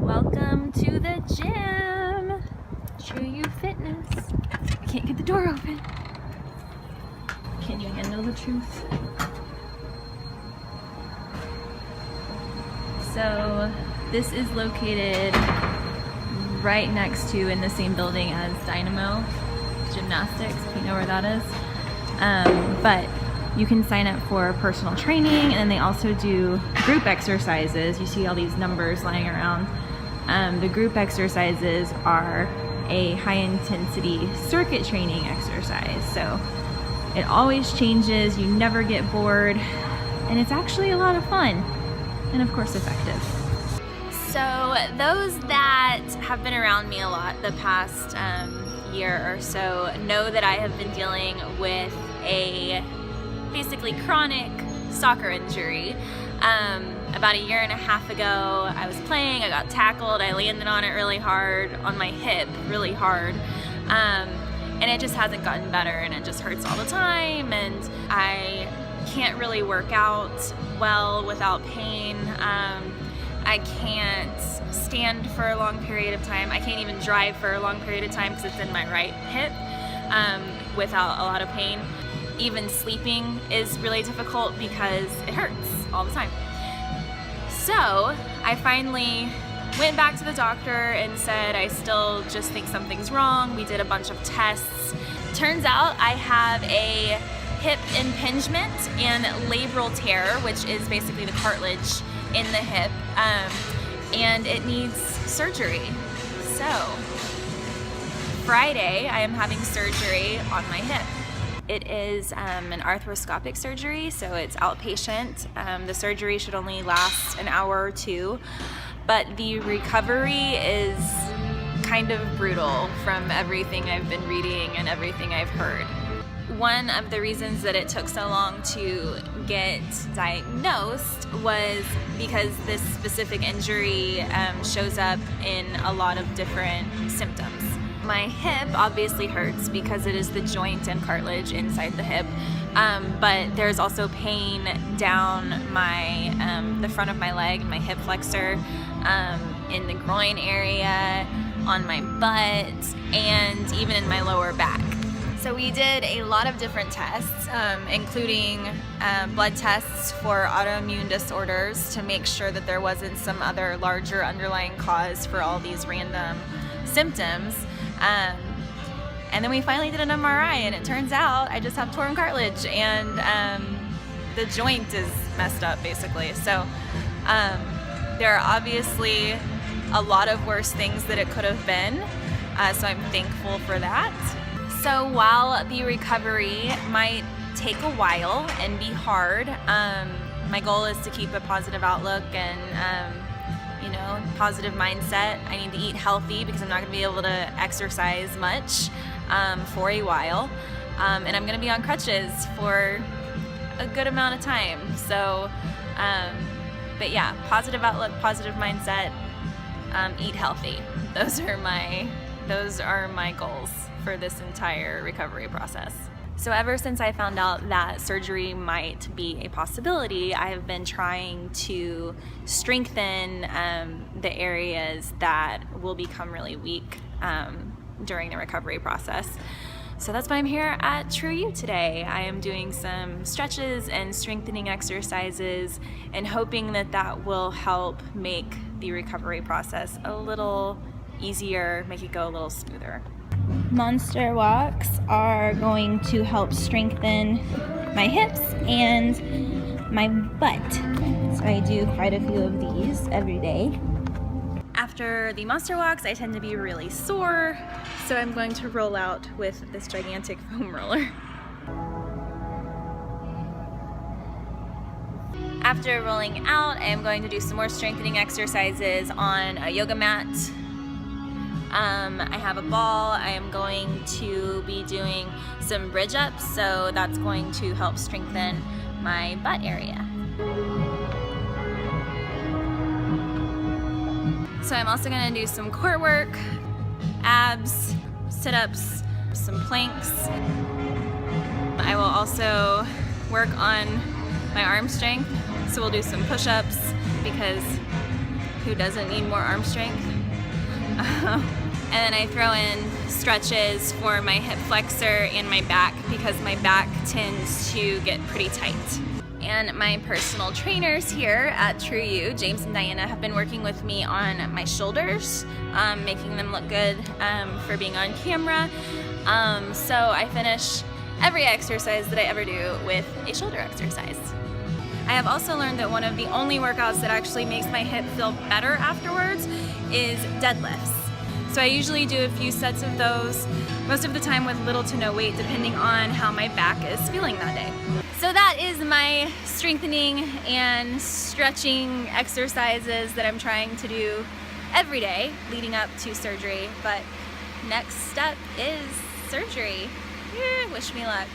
Welcome to the gym, Tru You Fitness. I can't get the door open. Can you handle the truth? So this is located right next to, in the same building as Dynamo Gymnastics, if you know where that is. But you can sign up for personal training, and then they also do group exercises. You see all these numbers lying around. The group exercises are a high intensity circuit training exercise. So it always changes, you never get bored, and it's actually a lot of fun and of course effective. So those that have been around me a lot the past year or so know that I have been dealing with a basically chronic soccer injury. About a year and a half ago, I was playing, I got tackled, I landed on it really hard, on my hip, really hard. And it just hasn't gotten better, and it just hurts all the time, and I can't really work out well without pain. I can't stand for a long period of time. I can't even drive for a long period of time because it's in my right hip without a lot of pain. Even sleeping is really difficult because it hurts all the time. So I finally went back to the doctor and said I still just think something's wrong. We did a bunch of tests. Turns out I have a hip impingement and labral tear, which is basically the cartilage in the hip, and it needs surgery. So Friday I am having surgery on my hip. It is an arthroscopic surgery, so it's outpatient. The surgery should only last an hour or two, but the recovery is kind of brutal from everything I've been reading and everything I've heard. One of the reasons that it took so long to get diagnosed was because this specific injury shows up in a lot of different symptoms. My hip obviously hurts because it is the joint and cartilage inside the hip, but there's also pain down my the front of my leg, my hip flexor, in the groin area, on my butt, and even in my lower back. So we did a lot of different tests, including blood tests for autoimmune disorders to make sure that there wasn't some other larger underlying cause for all these random symptoms. And then we finally did an MRI, and it turns out I just have torn cartilage, and the joint is messed up basically. So there are obviously a lot of worse things that it could have been, so I'm thankful for that. So while the recovery might take a while and be hard, my goal is to keep a positive outlook and positive mindset. I need to eat healthy because I'm not going to be able to exercise much for a while, and I'm going to be on crutches for a good amount of time. So, but yeah, positive outlook, positive mindset, eat healthy. Those are my goals for this entire recovery process. So ever since I found out that surgery might be a possibility, I have been trying to strengthen the areas that will become really weak during the recovery process. So that's why I'm here at Tru You today. I am doing some stretches and strengthening exercises and hoping that that will help make the recovery process a little easier, make it go a little smoother. Monster walks are going to help strengthen my hips and my butt. So I do quite a few of these every day. After the monster walks, I tend to be really sore, so I'm going to roll out with this gigantic foam roller. After rolling out, I am going to do some more strengthening exercises on a yoga mat. I have a ball. I am going to be doing some bridge ups, so that's going to help strengthen my butt area. So I'm also going to do some core work, abs, sit-ups, some planks. I will also work on my arm strength, so we'll do some push-ups because who doesn't need more arm strength. And then I throw in stretches for my hip flexor and my back because my back tends to get pretty tight. And my personal trainers here at Tru You, James and Diana, have been working with me on my shoulders, making them look good for being on camera. So I finish every exercise that I ever do with a shoulder exercise. I have also learned that one of the only workouts that actually makes my hip feel better afterwards is deadlifts. So I usually do a few sets of those, most of the time with little to no weight, depending on how my back is feeling that day. So that is my strengthening and stretching exercises that I'm trying to do every day leading up to surgery. But next step is surgery. Wish me luck.